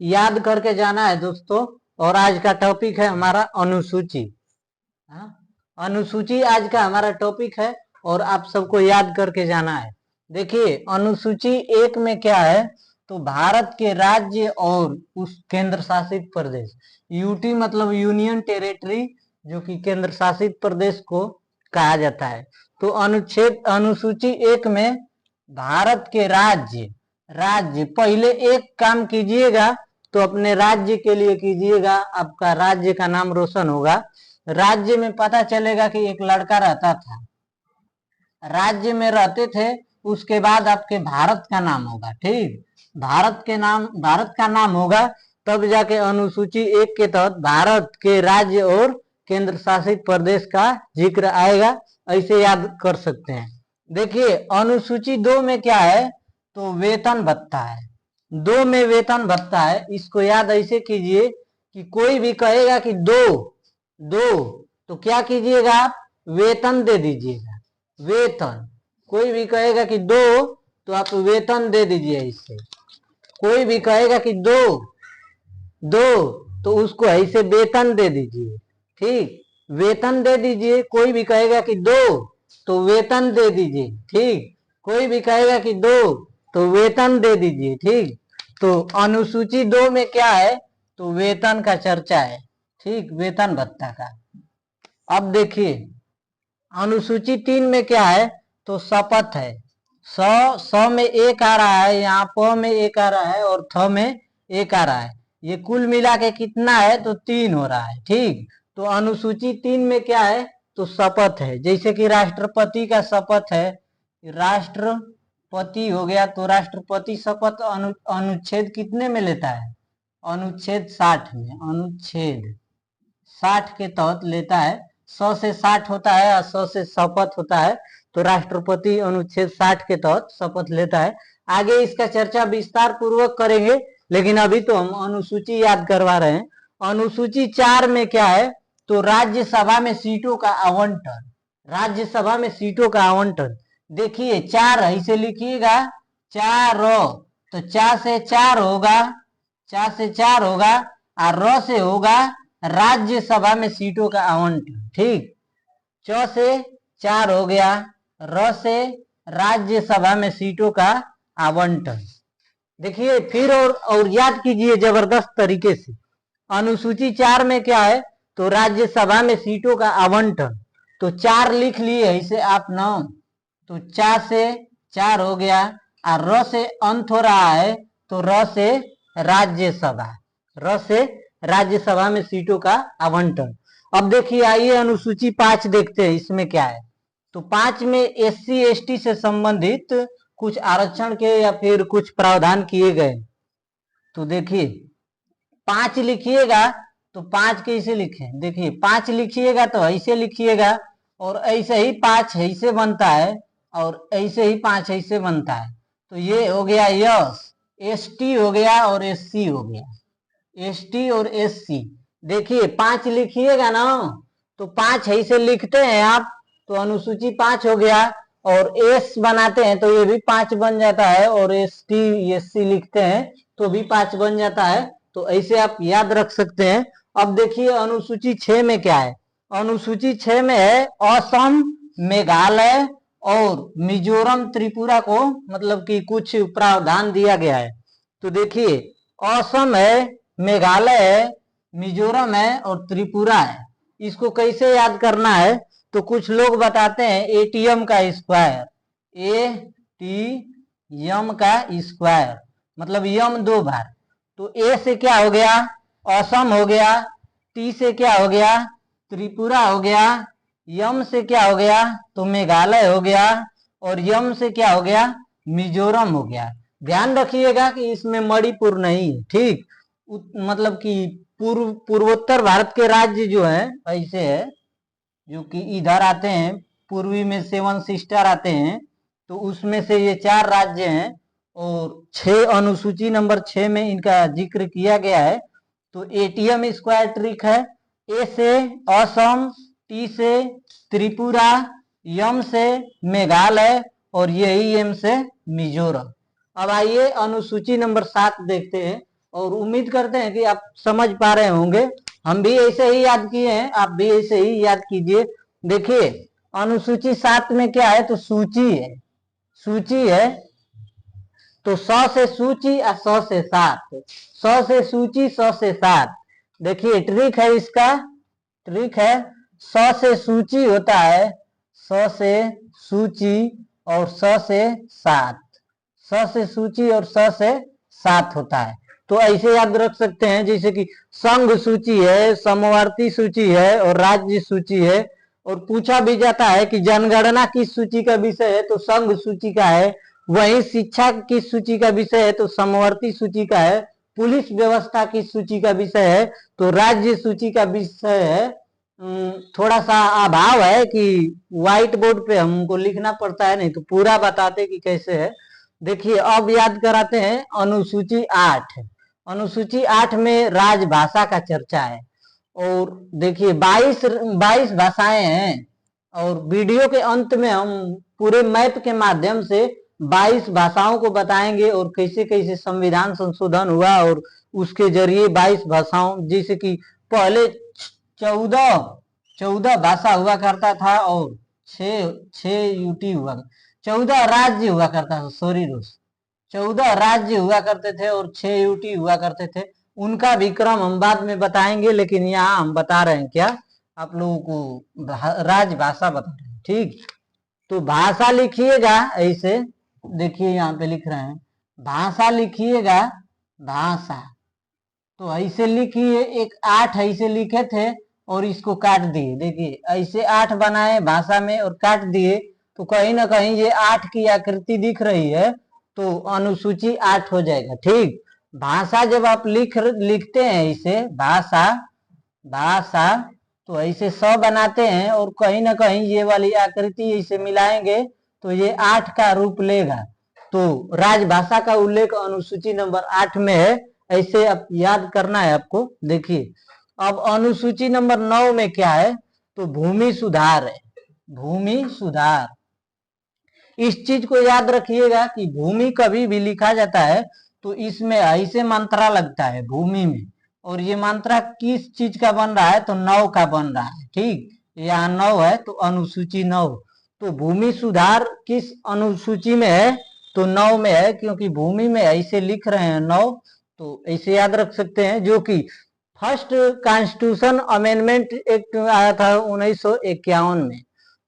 याद करके जाना है दोस्तों। और आज का टॉपिक है हमारा अनुसूची। हाँ? अनुसूची आज का हमारा टॉपिक है और आप सबको याद करके जाना है। देखिए अनुसूची 1 में क्या है, तो भारत के राज्य और उस केंद्र शासित प्रदेश, यूटी मतलब यूनियन टेरिटरी, जो कि केंद्र शासित प्रदेश को कहा जाता है। तो अनुसूची 1 में भारत के राज्य पहले एक काम कीजिएगा, तो अपने राज्य के लिए कीजिएगा, आपका राज्य का नाम रोशन होगा। राज्य में पता चलेगा कि एक लड़का रहता था, राज्य में रहते थे, उसके बाद आपके भारत का नाम होगा। ठीक, भारत का नाम होगा, तब जाके अनुसूची 1 के तहत भारत के राज्य और केंद्र शासित प्रदेश का जिक्र आएगा। ऐसे याद कर सकते हैं। देखिए अनुसूची 2 में क्या है, तो वेतन भत्ता है। 2 में वेतन भत्ता है। इसको याद ऐसे कीजिए कि कोई भी कहेगा कि दो तो क्या कीजिएगा आप, वेतन दे दीजिएगा। वेतन, कोई भी कहेगा कि दो तो आप वेतन दे दीजिए इससे। कोई भी कहेगा कि दो तो उसको ऐसे वेतन दे दीजिए। ठीक, वेतन दे दीजिए। कोई भी कहेगा कि दो तो वेतन दे दीजिए। ठीक, कोई भी कहेगा कि दो तो वेतन दे दीजिए। ठीक, तो अनुसूची 2 में क्या है, तो वेतन का चर्चा है। ठीक, वेतन भत्ता का। अब देखिए अनुसूची 3 में क्या है, तो शपथ है। स में एक आ रहा है, यहाँ प में एक आ रहा है और थ में एक आ रहा है। ये कुल मिला के कितना है, तो 3 हो रहा है। ठीक, तो अनुसूची 3 में क्या है, तो शपथ है। जैसे कि राष्ट्रपति का शपथ है, राष्ट्रपति हो गया, तो राष्ट्रपति शपथ अनुच्छेद कितने में लेता है, अनुच्छेद 60 में। अनुच्छेद 60 के तहत लेता है। 100 से 60 होता है और 100 से शपथ होता है, तो राष्ट्रपति अनुच्छेद 60 के तहत शपथ लेता है। आगे इसका चर्चा विस्तार पूर्वक करेंगे, लेकिन अभी तो हम अनुसूची याद करवा रहे हैं। अनुसूची 4 में क्या है, तो राज्यसभा में सीटों का आवंटन। राज्यसभा में सीटों का आवंटन। देखिए 4 ऐसे लिखिएगा, 4 तो 4 से 4 होगा, 4 से 4 होगा, और र से होगा राज्यसभा में सीटों का आवंटन। ठीक, च से 4 हो गया, र से राज्यसभा में सीटों का आवंटन। देखिए फिर और याद कीजिए जबरदस्त तरीके से। अनुसूची 4 में क्या है, तो राज्यसभा में सीटों का आवंटन। तो 4 लिख लिए ऐसे आप नाम, तो 4 से 4 हो गया, और र से अंत हो रहा है, तो र से राज्यसभा, र से राज्यसभा में सीटों का आवंटन। अब देखिए आइए अनुसूची 5 देखते हैं, इसमें क्या है। तो 5 में एससी एसटी से संबंधित कुछ आरक्षण के या फिर कुछ प्रावधान किए गए। तो देखिए 5 लिखिएगा, तो 5 कैसे लिखे, देखिए 5 लिखिएगा तो ऐसे लिखिएगा, और ऐसे ही 5 ऐसे बनता है, और ऐसे ही 5 ऐसे बनता है। तो ये हो गया यस, एसटी हो गया और एससी हो गया, एसटी और एससी। देखिए 5 लिखिएगा ना, तो 5 ऐसे लिखते हैं आप, तो अनुसूची 5 हो गया, और एस बनाते हैं तो ये भी 5 बन जाता है, और एसटी एससी लिखते हैं तो भी 5 बन जाता है। तो ऐसे आप याद रख सकते हैं। अब देखिए अनुसूची 6 में क्या है। अनुसूची 6 में है असम, मेघालय और मिजोरम त्रिपुरा को मतलब कि कुछ प्रावधान दिया गया है। तो देखिए असम है, मेघालय है, मिजोरम है और त्रिपुरा है। इसको कैसे याद करना है, तो कुछ लोग बताते हैं एटीएम का स्क्वायर, एटीएम का स्क्वायर मतलब यम 2 बार। तो ए से क्या हो गया, असम हो गया, टी से क्या हो गया, त्रिपुरा हो गया, यम से क्या हो गया, तो मेघालय हो गया, और यम से क्या हो गया, मिजोरम हो गया। ध्यान रखिएगा कि इसमें मणिपुर नहीं है। ठीक, मतलब कि पूर्वोत्तर भारत के राज्य जो है ऐसे है, जो कि इधर आते हैं, पूर्वी में 7 सिस्टर आते हैं, तो उसमें से ये 4 राज्य हैं, और 6 अनुसूची नंबर 6 में इनका जिक्र किया गया है। तो एटीएम स्क्वायर ट्रिक है, ए से असम, टी से त्रिपुरा, यम से मेघालय और यही एम से मिजोरम। अब आइए अनुसूची नंबर 7 देखते हैं। और उम्मीद करते हैं कि आप समझ पा रहे होंगे। हम भी ऐसे ही याद किए हैं, आप भी ऐसे ही याद कीजिए। देखिए अनुसूची 7 में क्या है, तो सूची है, सूची है, तो 100 से सूची और 100 से 7, 100 से सूची 100 से 7। देखिए ट्रिक है इसका, ट्रिक है 100 से सूची होता है, 100 से सूची और 100 से 7, 100 से सूची और 100 से 7 होता है। तो ऐसे याद रख सकते हैं जैसे कि संघ सूची है, समवर्ती सूची है और राज्य सूची है। और पूछा भी जाता है कि जनगणना किस सूची का विषय है, तो संघ सूची का है। वहीं शिक्षा किस सूची का विषय है, तो समवर्ती सूची का है। पुलिस व्यवस्था किस सूची का विषय है, तो राज्य सूची का विषय है। थोड़ा सा अभाव है कि व्हाइट बोर्ड पे हमको लिखना पड़ता है, नहीं तो पूरा बताते कि कैसे है। देखिए अब याद कराते हैं अनुसूची 8। अनुसूची 8 में राजभाषा का चर्चा है। और देखिए 22 भाषाएं हैं और वीडियो के अंत में हम पूरे मैप के माध्यम से 22 भाषाओं को बताएंगे और कैसे कैसे संविधान संशोधन हुआ और उसके जरिए 22 भाषाओं, जैसे कि पहले 14 भाषा हुआ करता था और 6 यूटी हुआ, 14 राज्य हुआ करता था, सॉरी दोस्त, 14 राज्य हुआ करते थे और 6 यूटी हुआ करते थे। उनका विक्रम हम बाद में बताएंगे, लेकिन यहाँ हम बता रहे हैं क्या, आप लोगों को राजभाषा बता रहे हैं। ठीक, तो भाषा लिखिएगा ऐसे, देखिए यहाँ पे लिख रहे हैं भाषा, लिखिएगा भाषा, तो ऐसे लिखिए। एक 8 ऐसे लिखे थे और इसको काट दिए, देखिए ऐसे 8 बनाए भाषा में और काट दिए, तो कहीं ना कहीं ये 8 की आकृति दिख रही है, तो अनुसूची 8 हो जाएगा। ठीक, भाषा जब आप लिखते हैं इसे भाषा, भाषा, तो ऐसे 100 बनाते हैं और कहीं ना कहीं ये वाली आकृति इसे मिलाएंगे तो ये 8 का रूप लेगा। तो राजभाषा का उल्लेख अनुसूची नंबर 8 में है, ऐसे अब याद करना है आपको। देखिए अब अनुसूची नंबर 9 में क्या है, तो भूमि सुधार है, भूमि सुधार। इस चीज को याद रखिएगा कि भूमि कभी भी लिखा जाता है तो इसमें ऐसे मात्रा लगता है भूमि में, और ये मात्रा किस चीज का बन रहा है, तो 9 का बन रहा है। ठीक, यहाँ 9 है तो अनुसूची 9। तो भूमि सुधार किस अनुसूची में है, तो 9 में है, क्योंकि भूमि में ऐसे लिख रहे हैं 9, तो ऐसे याद रख सकते हैं। जो कि फर्स्ट कॉन्स्टिट्यूशन अमेंडमेंट एक्ट आया था 1951 में,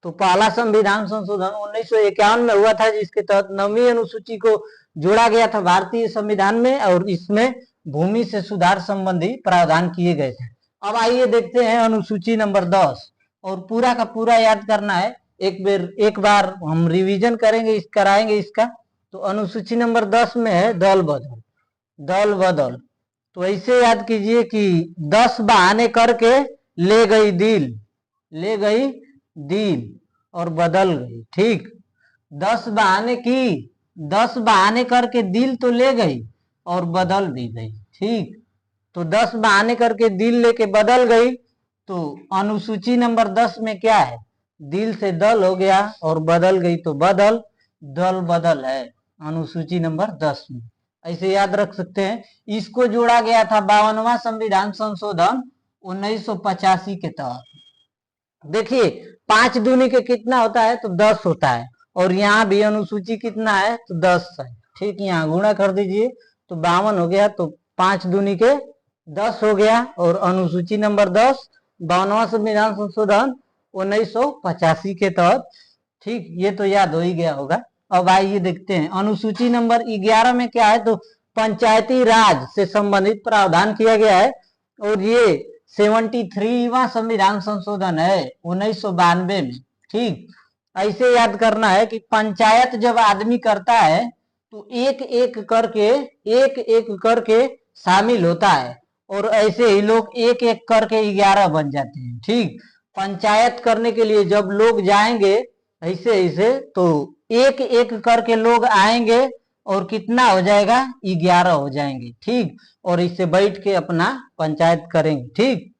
तो पहला संविधान संशोधन 1951 में हुआ था, जिसके तहत 9वीं अनुसूची को जोड़ा गया था भारतीय संविधान में, और इसमें भूमि से सुधार संबंधी प्रावधान किए गए थे। अब आइए देखते हैं अनुसूची नंबर 10, और पूरा का पूरा याद करना है। एक बार हम रिवीजन करेंगे, कराएंगे इसका। तो अनुसूची नंबर 10 में है दल बदल, दल बदल। तो ऐसे याद कीजिए कि 10 बहाने करके ले गई दिल, ले गई दिल और बदल गई। ठीक, 10 बहाने की, 10 बहाने करके दिल तो ले गई और बदल भी गई। ठीक, तो 10 बहाने करके दिल लेके बदल गई, तो अनुसूची नंबर 10 में क्या है, दिल से दल हो गया और बदल गई तो बदल, दल बदल है अनुसूची नंबर 10 में। ऐसे याद रख सकते हैं। इसको जोड़ा गया था 52वां संविधान संशोधन 1985 के तहत। देखिए 5 दूनी के कितना होता है, तो 10 होता है, और यहाँ भी अनुसूची कितना है, तो 10 है। ठीक, यहाँ गुणा कर दीजिए तो 52 हो गया, तो 5 दूनी के 10 हो गया, और अनुसूची नंबर 10 52वां संविधान संशोधन 1985 के तहत। ठीक, ये तो याद हो ही गया होगा। अब आइए देखते हैं अनुसूची नंबर 11 में क्या है, तो पंचायती राज से संबंधित प्रावधान किया गया है, और ये 73वां संविधान संशोधन है 1992 में। ठीक, ऐसे याद करना है कि पंचायत जब आदमी करता है तो एक एक करके शामिल होता है, और ऐसे ही लोग एक एक करके 11 बन जाते हैं। ठीक, पंचायत करने के लिए जब लोग जाएंगे ऐसे ऐसे, तो एक एक करके लोग आएंगे और कितना हो जाएगा, 11 हो जाएंगे। ठीक, और इससे बैठ के अपना पंचायत करेंगे। ठीक,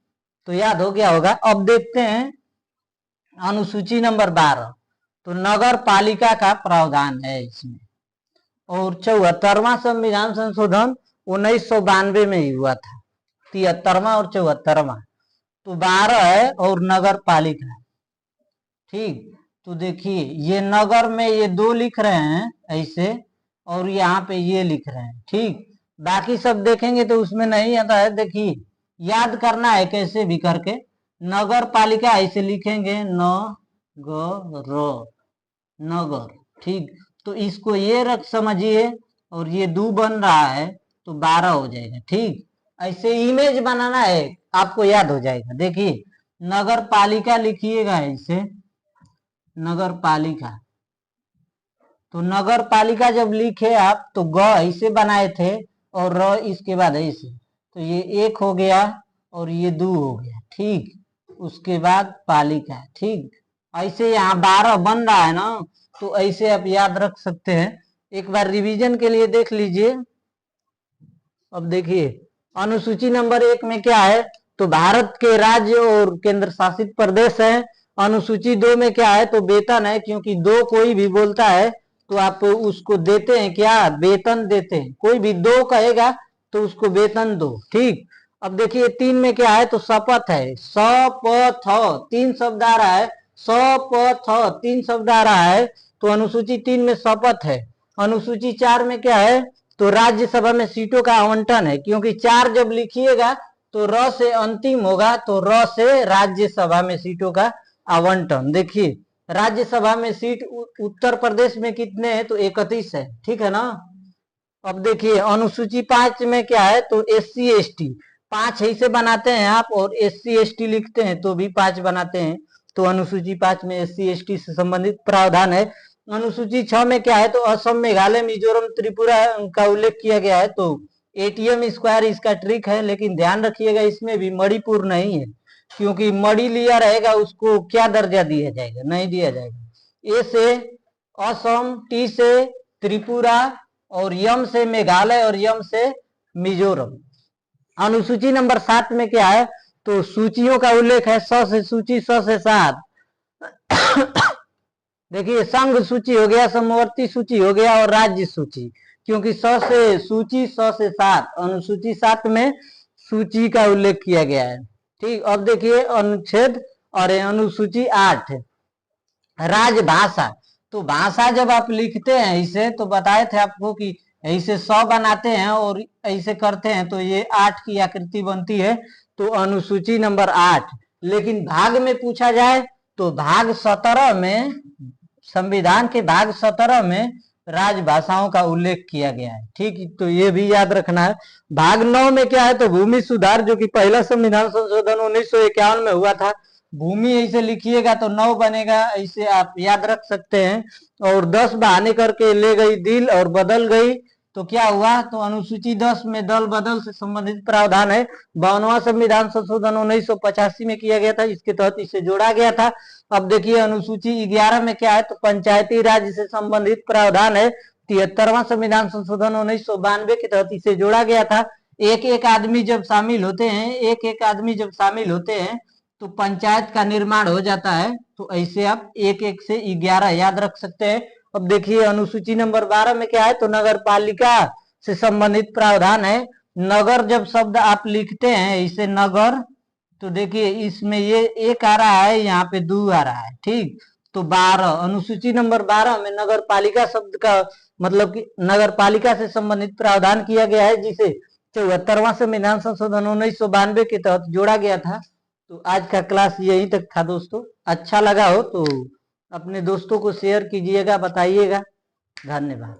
तो याद हो गया होगा। अब देखते हैं अनुसूची नंबर 12, तो नगर पालिका का प्रावधान है इसमें, और 74वां संविधान संशोधन 1992 में ही हुआ था, 73वां और 74वां। तो 12 है और नगर पालिका। ठीक, तो देखिए ये नगर में ये 2 लिख रहे हैं ऐसे, और यहाँ पे ये लिख रहे हैं। ठीक, बाकी सब देखेंगे तो उसमें नहीं आता है। देखिए याद करना है कैसे भी करके। नगर पालिका ऐसे लिखेंगे नगर। ठीक, तो इसको ये रख समझिए, और ये 2 बन रहा है तो 12 हो जाएगा। ठीक, ऐसे इमेज बनाना है, आपको याद हो जाएगा। देखिए नगर पालिका लिखिएगा ऐसे, नगर पालिका। तो नगर पालिका जब लिखे आप तो ग ऐसे बनाए थे और र इसके बाद ऐसे, तो ये 1 हो गया और ये 2 हो गया। ठीक, उसके बाद पालिका। ठीक, ऐसे यहाँ 12 बन रहा है ना, तो ऐसे आप याद रख सकते हैं। एक बार रिवीजन के लिए देख लीजिए। अब देखिए अनुसूची नंबर 1 में क्या है, तो भारत के राज्य और केंद्र शासित प्रदेश है। अनुसूची 2 में क्या है, तो वेतन है, क्योंकि 2 कोई भी बोलता है तो आप उसको देते हैं क्या, वेतन देते हैं। कोई भी 2 कहेगा तो उसको वेतन दो। ठीक, अब देखिए 3 में क्या है, तो शपथ है, शपथ 3 शब्द आ रहा है, शपथ 3 शब्द आ रहा है, तो अनुसूची 3 में शपथ है। अनुसूची 4 में क्या है, तो राज्यसभा में सीटों का आवंटन है, क्योंकि 4 जब लिखिएगा तो र से अंतिम होगा, तो र से राज्यसभा में सीटों का आवंटन। देखिए राज्यसभा में सीट उत्तर प्रदेश में कितने हैं, तो 31 है। ठीक है ना। अब देखिए अनुसूची 5 में क्या है, तो SC ST 5 ऐसे बनाते हैं आप, और SC ST लिखते हैं तो भी 5 बनाते हैं। तो अनुसूची 5 में SC ST से संबंधित प्रावधान है। अनुसूची 6 में क्या है, तो असम, मेघालय, मिजोरम, त्रिपुरा का उल्लेख किया गया है। तो ATM स्क्वायर इसका ट्रिक है, लेकिन ध्यान रखिएगा इसमें भी मणिपुर नहीं है, क्योंकि मणि लिया रहेगा उसको क्या दर्जा दिया जाएगा, नहीं दिया जाएगा। A से असम, T से त्रिपुरा, और यम से मेघालय, और यम से मिजोरम। अनुसूची नंबर 7 में क्या है, तो सूचियों का उल्लेख है, स से सूची, स से 7। देखिए संघ सूची हो गया, समवर्ती सूची हो गया, और राज्य सूची, क्योंकि स से सूची, स से 7। अनुसूची 7 में सूची का उल्लेख किया गया है। ठीक, अब देखिए अनुच्छेद और अनुसूची 8 राजभाषा। तो भाषा जब आप लिखते हैं इसे, तो बताए थे आपको कि ऐसे 100 बनाते हैं और ऐसे करते हैं तो ये 8 की आकृति बनती है। तो अनुसूची नंबर 8। लेकिन भाग में पूछा जाए तो भाग 17 में, संविधान के भाग 17 में राजभाषाओं का उल्लेख किया गया है। ठीक, तो ये भी याद रखना है। भाग 9 में क्या है, तो भूमि सुधार, जो कि पहला संविधान संशोधन 1951 में हुआ था। भूमि ऐसे लिखिएगा तो 9 बनेगा, ऐसे आप याद रख सकते हैं। और 10 बहाने करके ले गई दिल और बदल गई, तो क्या हुआ, तो अनुसूची 10 में दल बदल से संबंधित प्रावधान है। 52वां संविधान संशोधन 1985 में किया गया था, इसके तहत इसे जोड़ा गया था। अब देखिए अनुसूची 11 में क्या है, तो पंचायती राज से संबंधित प्रावधान है। 73वां संविधान संशोधन 1992 के तहत इसे जोड़ा गया था। एक एक आदमी जब शामिल होते हैं, एक एक आदमी जब शामिल होते हैं तो पंचायत का निर्माण हो जाता है। तो ऐसे आप 1-1 से 11 याद रख सकते हैं। अब देखिए अनुसूची नंबर 12 में क्या है, तो नगर पालिका से संबंधित प्रावधान है। नगर जब शब्द आप लिखते हैं इसे नगर, तो देखिए इसमें ये 1 आ रहा है, यहाँ पे 2 आ रहा है। ठीक, तो 12 अनुसूची नंबर 12 में नगर पालिका शब्द का मतलब कि नगर पालिका से संबंधित प्रावधान किया गया है, जिसे 74वां संविधान संशोधन 1992 के तहत जोड़ा गया था। तो आज का क्लास यहीं तक था दोस्तों। अच्छा लगा हो तो अपने दोस्तों को शेयर कीजिएगा, बताइएगा। धन्यवाद।